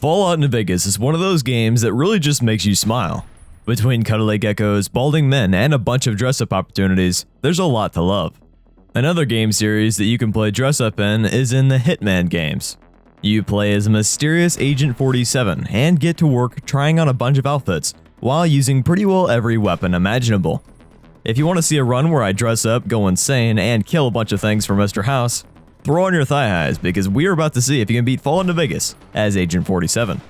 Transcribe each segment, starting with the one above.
Fallout New Vegas is one of those games that really just makes you smile. Between cuddly geckos, balding men, and a bunch of dress-up opportunities, there's a lot to love. Another game series that you can play dress-up in is in the Hitman games. You play as a mysterious Agent 47 and get to work trying on a bunch of outfits while using pretty well every weapon imaginable. If you want to see a run where I dress up, go insane, and kill a bunch of things for Mr. House, throw on your thigh highs because we're about to see if you can beat Fallout New Vegas as Agent 47.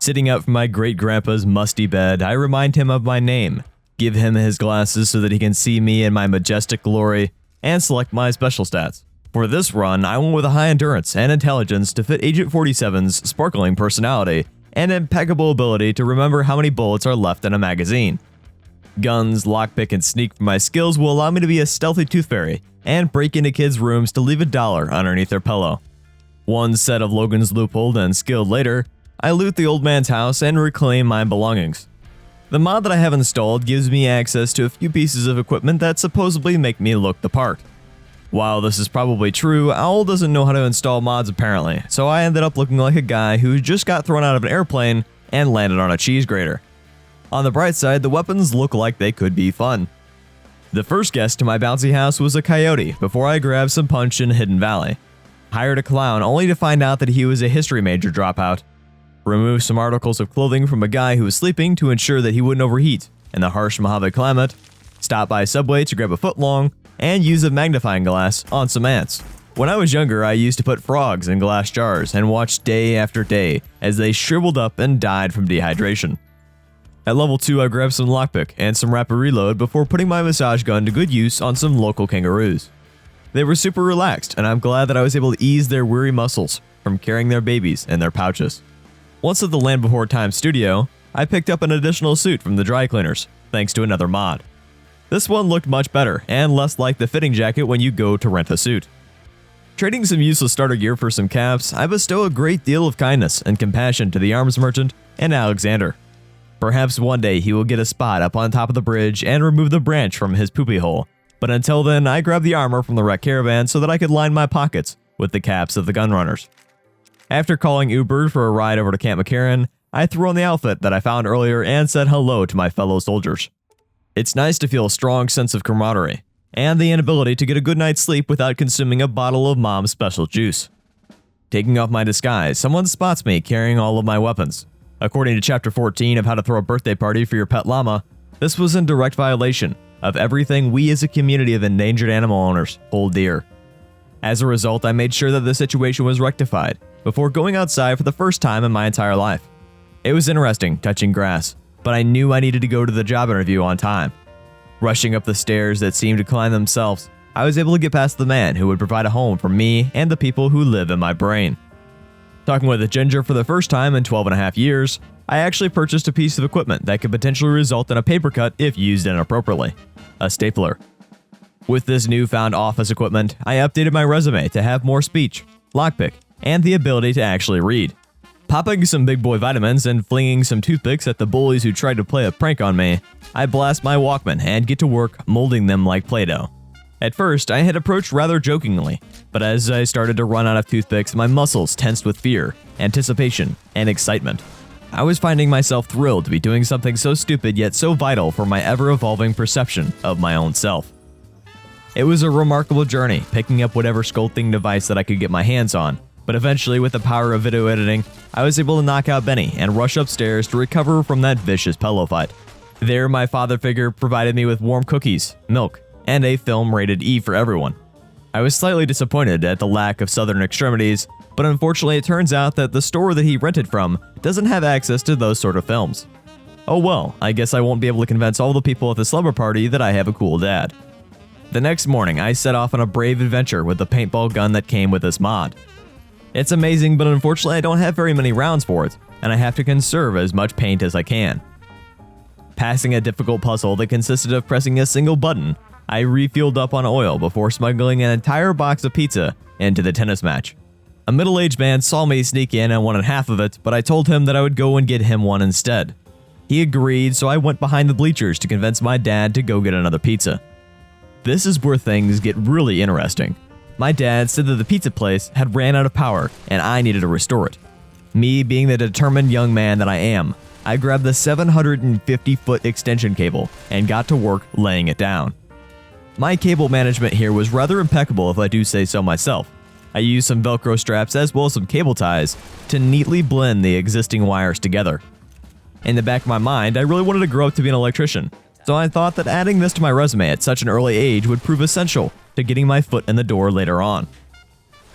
Sitting up from my great-grandpa's musty bed, I remind him of my name, give him his glasses so that he can see me in my majestic glory, and select my special stats. For this run, I went with a high endurance and intelligence to fit Agent 47's sparkling personality and impeccable ability to remember how many bullets are left in a magazine. Guns, lockpick, and sneak from my skills will allow me to be a stealthy tooth fairy and break into kids' rooms to leave $1 underneath their pillow. One set of Logan's loophole and skilled later, I loot the old man's house and reclaim my belongings. The mod that I have installed gives me access to a few pieces of equipment that supposedly make me look the part. While this is probably true, Owl doesn't know how to install mods apparently, so I ended up looking like a guy who just got thrown out of an airplane and landed on a cheese grater. On the bright side, the weapons look like they could be fun. The first guest to my bouncy house was a coyote before I grabbed some punch in Hidden Valley. Hired a clown only to find out that he was a history major dropout. Removed some articles of clothing from a guy who was sleeping to ensure that he wouldn't overheat in the harsh Mojave climate. Stopped by Subway to grab a footlong and use a magnifying glass on some ants. When I was younger, I used to put frogs in glass jars and watch day after day as they shriveled up and died from dehydration. At level 2, I grabbed some lockpick and some rapid reload before putting my massage gun to good use on some local kangaroos. They were super relaxed, and I'm glad that I was able to ease their weary muscles from carrying their babies in their pouches. Once at the Land Before Time studio, I picked up an additional suit from the dry cleaners, thanks to another mod. This one looked much better and less like the fitting jacket when you go to rent a suit. Trading some useless starter gear for some caps, I bestow a great deal of kindness and compassion to the arms merchant and Alexander. Perhaps one day he will get a spot up on top of the bridge and remove the branch from his poopy hole, but until then I grab the armor from the wrecked caravan so that I could line my pockets with the caps of the gunrunners. After calling Uber for a ride over to Camp McCarran, I threw on the outfit that I found earlier and said hello to my fellow soldiers. It's nice to feel a strong sense of camaraderie, and the inability to get a good night's sleep without consuming a bottle of Mom's special juice. Taking off my disguise, someone spots me carrying all of my weapons. According to Chapter 14 of How to Throw a Birthday Party for Your Pet Llama, this was in direct violation of everything we as a community of endangered animal owners hold dear. As a result, I made sure that the situation was rectified before going outside for the first time in my entire life. It was interesting touching grass, but I knew I needed to go to the job interview on time. Rushing up the stairs that seemed to climb themselves, I was able to get past the man who would provide a home for me and the people who live in my brain. Talking with a ginger for the first time in 12.5 years, I actually purchased a piece of equipment that could potentially result in a paper cut if used inappropriately: a stapler. With this newfound office equipment, I updated my resume to have more speech, lockpick, and the ability to actually read. Popping some big boy vitamins and flinging some toothpicks at the bullies who tried to play a prank on me, I blast my Walkman and get to work molding them like Play-Doh. At first, I had approached rather jokingly, but as I started to run out of toothpicks, my muscles tensed with fear, anticipation, and excitement. I was finding myself thrilled to be doing something so stupid yet so vital for my ever-evolving perception of my own self. It was a remarkable journey, picking up whatever sculpting device that I could get my hands on, but eventually with the power of video editing, I was able to knock out Benny and rush upstairs to recover from that vicious pillow fight. There, my father figure provided me with warm cookies, milk, and a film rated E for everyone. I was slightly disappointed at the lack of southern extremities, but unfortunately it turns out that the store that he rented from doesn't have access to those sort of films. Oh well, I guess I won't be able to convince all the people at the slumber party that I have a cool dad. The next morning, I set off on a brave adventure with the paintball gun that came with this mod. It's amazing, but unfortunately I don't have very many rounds for it, and I have to conserve as much paint as I can. Passing a difficult puzzle that consisted of pressing a single button, I refueled up on oil before smuggling an entire box of pizza into the tennis match. A middle-aged man saw me sneak in and wanted half of it, but I told him that I would go and get him one instead. He agreed, so I went behind the bleachers to convince my dad to go get another pizza. This is where things get really interesting. My dad said that the pizza place had ran out of power and I needed to restore it. Me being the determined young man that I am, I grabbed the 750-foot extension cable and got to work laying it down. My cable management here was rather impeccable if I do say so myself. I used some Velcro straps as well as some cable ties to neatly blend the existing wires together. In the back of my mind, I really wanted to grow up to be an electrician, so I thought that adding this to my resume at such an early age would prove essential to getting my foot in the door later on.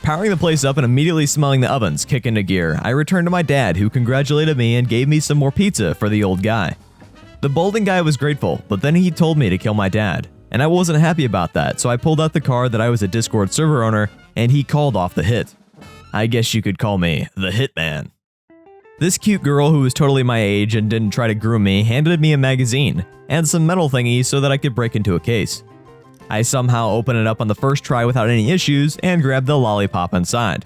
Powering the place up and immediately smelling the ovens kick into gear, I returned to my dad, who congratulated me and gave me some more pizza for the old guy. The balding guy was grateful, but then he told me to kill my dad, and I wasn't happy about that, so I pulled out the card that I was a Discord server owner, and he called off the hit. I guess you could call me the Hitman. This cute girl who was totally my age and didn't try to groom me handed me a magazine and some metal thingies so that I could break into a case. I somehow opened it up on the first try without any issues and grabbed the lollipop inside.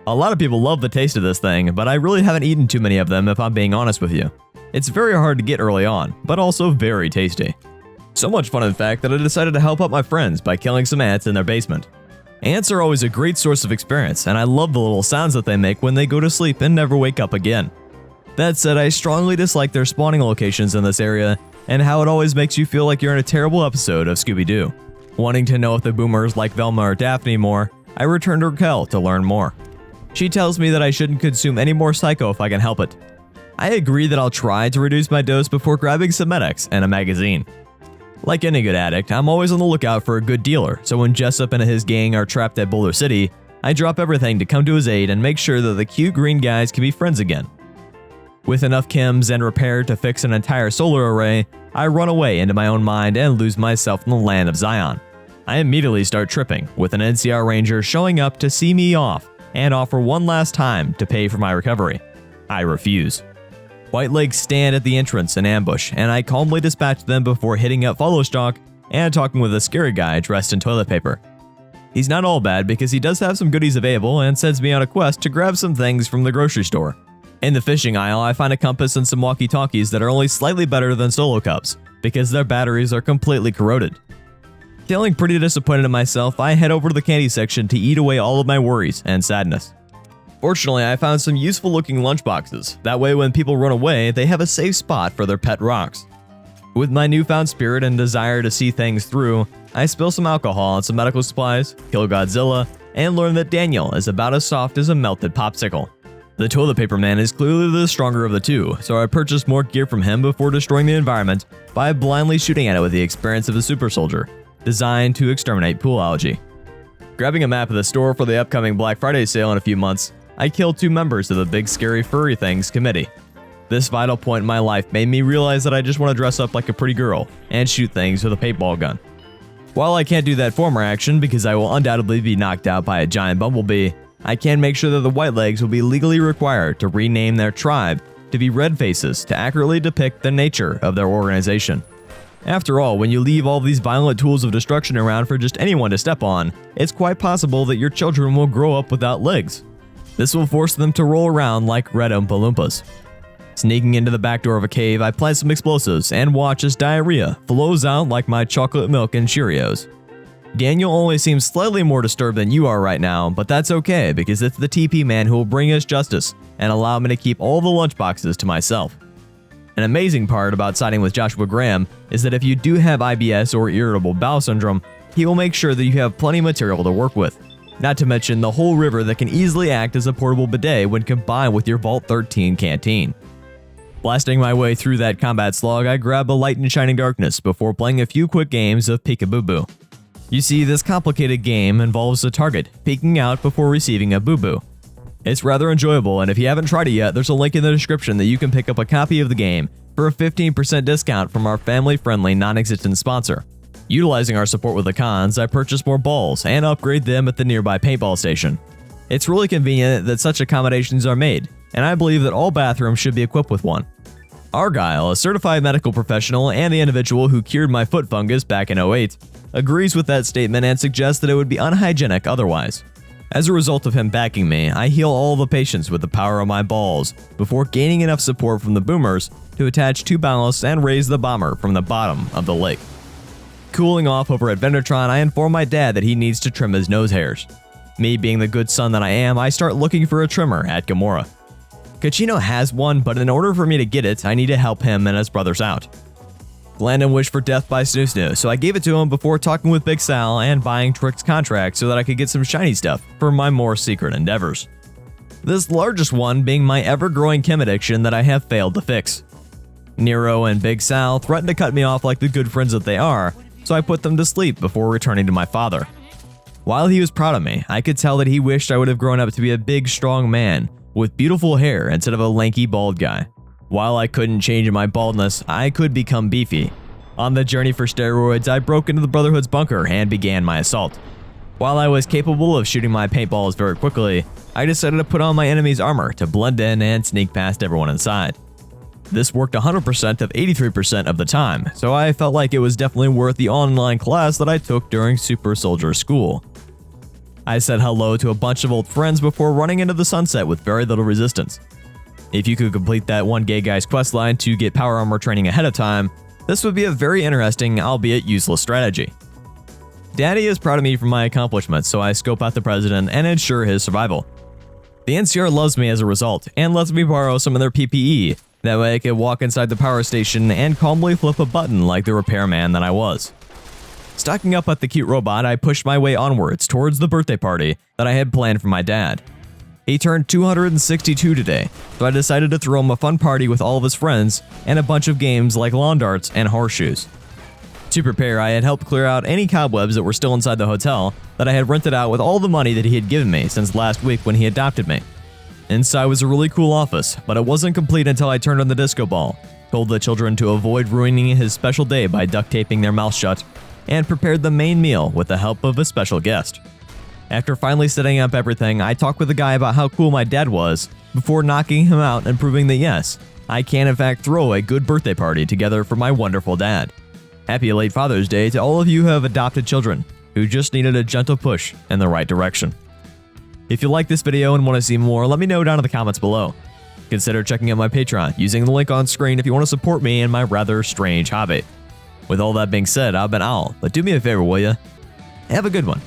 A lot of people love the taste of this thing, but I really haven't eaten too many of them if I'm being honest with you. It's very hard to get early on, but also very tasty. So much fun in fact that I decided to help out my friends by killing some ants in their basement. Ants are always a great source of experience, and I love the little sounds that they make when they go to sleep and never wake up again. That said, I strongly dislike their spawning locations in this area and how it always makes you feel like you're in a terrible episode of Scooby-Doo. Wanting to know if the boomers like Velma or Daphne more, I return to Raquel to learn more. She tells me that I shouldn't consume any more Psycho if I can help it. I agree that I'll try to reduce my dose before grabbing some medics and a magazine. Like any good addict, I'm always on the lookout for a good dealer, so when Jessup and his gang are trapped at Boulder City, I drop everything to come to his aid and make sure that the cute green guys can be friends again. With enough chems and repair to fix an entire solar array, I run away into my own mind and lose myself in the land of Zion. I immediately start tripping, with an NCR ranger showing up to see me off and offer one last time to pay for my recovery. I refuse. White Legs stand at the entrance in ambush, and I calmly dispatch them before hitting up Follow Stock and talking with a scary guy dressed in toilet paper. He's not all bad because he does have some goodies available and sends me on a quest to grab some things from the grocery store. In the fishing aisle, I find a compass and some walkie-talkies that are only slightly better than solo cups because their batteries are completely corroded. Feeling pretty disappointed in myself, I head over to the candy section to eat away all of my worries and sadness. Fortunately, I found some useful looking lunchboxes. That way when people run away, they have a safe spot for their pet rocks. With my newfound spirit and desire to see things through, I spill some alcohol on some medical supplies, kill Godzilla, and learn that Daniel is about as soft as a melted popsicle. The toilet paper man is clearly the stronger of the two, so I purchased more gear from him before destroying the environment by blindly shooting at it with the experience of a super soldier, designed to exterminate pool algae. Grabbing a map of the store for the upcoming Black Friday sale in a few months, I killed 2 members of the Big Scary Furry Things committee. This vital point in my life made me realize that I just want to dress up like a pretty girl and shoot things with a paintball gun. While I can't do that former action because I will undoubtedly be knocked out by a giant bumblebee, I can make sure that the White Legs will be legally required to rename their tribe to be Red Faces to accurately depict the nature of their organization. After all, when you leave all these violent tools of destruction around for just anyone to step on, it's quite possible that your children will grow up without legs. This will force them to roll around like red Oompa Loompas. Sneaking into the back door of a cave, I plant some explosives and watch as diarrhea flows out like my chocolate milk and Cheerios. Daniel only seems slightly more disturbed than you are right now, but that's okay because it's the TP man who will bring us justice and allow me to keep all the lunchboxes to myself. An amazing part about siding with Joshua Graham is that if you do have IBS or irritable bowel syndrome, he will make sure that you have plenty of material to work with. Not to mention the whole river that can easily act as a portable bidet when combined with your Vault 13 canteen. Blasting my way through that combat slog, I grab a light and shining darkness before playing a few quick games of Peek-a-Boo-Boo. You see, this complicated game involves the target peeking out before receiving a boo-boo. It's rather enjoyable, and if you haven't tried it yet, there's a link in the description that you can pick up a copy of the game for a 15% discount from our family-friendly non-existent sponsor. Utilizing our support with the cons, I purchase more balls and upgrade them at the nearby paintball station. It's really convenient that such accommodations are made, and I believe that all bathrooms should be equipped with one. Argyle, a certified medical professional and the individual who cured my foot fungus back in 2008, agrees with that statement and suggests that it would be unhygienic otherwise. As a result of him backing me, I heal all the patients with the power of my balls before gaining enough support from the boomers to attach 2 ballasts and raise the bomber from the bottom of the lake. Cooling off over at Vendertron, I inform my dad that he needs to trim his nose hairs. Me being the good son that I am, I start looking for a trimmer at Gamora. Kachino has one, but in order for me to get it, I need to help him and his brothers out. Landon wished for death by Snoo Snoo, so I gave it to him before talking with Big Sal and buying Trick's contract so that I could get some shiny stuff for my more secret endeavors. This largest one being my ever-growing chem addiction that I have failed to fix. Nero and Big Sal threatened to cut me off like the good friends that they are, so I put them to sleep before returning to my father. While he was proud of me, I could tell that he wished I would have grown up to be a big, strong man with beautiful hair instead of a lanky, bald guy. While I couldn't change my baldness, I could become beefy. On the journey for steroids, I broke into the Brotherhood's bunker and began my assault. While I was capable of shooting my paintballs very quickly, I decided to put on my enemy's armor to blend in and sneak past everyone inside. This worked 100% of 83% of the time, so I felt like it was definitely worth the online class that I took during Super Soldier School. I said hello to a bunch of old friends before running into the sunset with very little resistance. If you could complete that one gay guy's questline to get power armor training ahead of time, this would be a very interesting, albeit useless strategy. Daddy is proud of me for my accomplishments, so I scope out the president and ensure his survival. The NCR loves me as a result, and lets me borrow some of their PPE, that way I could walk inside the power station and calmly flip a button like the repairman that I was. Stocking up at the cute robot, I pushed my way onwards towards the birthday party that I had planned for my dad. He turned 262 today, so I decided to throw him a fun party with all of his friends and a bunch of games like lawn darts and horseshoes. To prepare, I had helped clear out any cobwebs that were still inside the hotel that I had rented out with all the money that he had given me since last week when he adopted me. Inside was a really cool office, but it wasn't complete until I turned on the disco ball, told the children to avoid ruining his special day by duct taping their mouths shut, and prepared the main meal with the help of a special guest. After finally setting up everything, I talked with the guy about how cool my dad was before knocking him out and proving that yes, I can in fact throw a good birthday party together for my wonderful dad. Happy late Father's Day to all of you who have adopted children who just needed a gentle push in the right direction. If you like this video and want to see more, let me know down in the comments below. Consider checking out my Patreon using the link on screen if you want to support me in my rather strange hobby. With all that being said, I've been Owl, but do me a favor, will ya? Have a good one.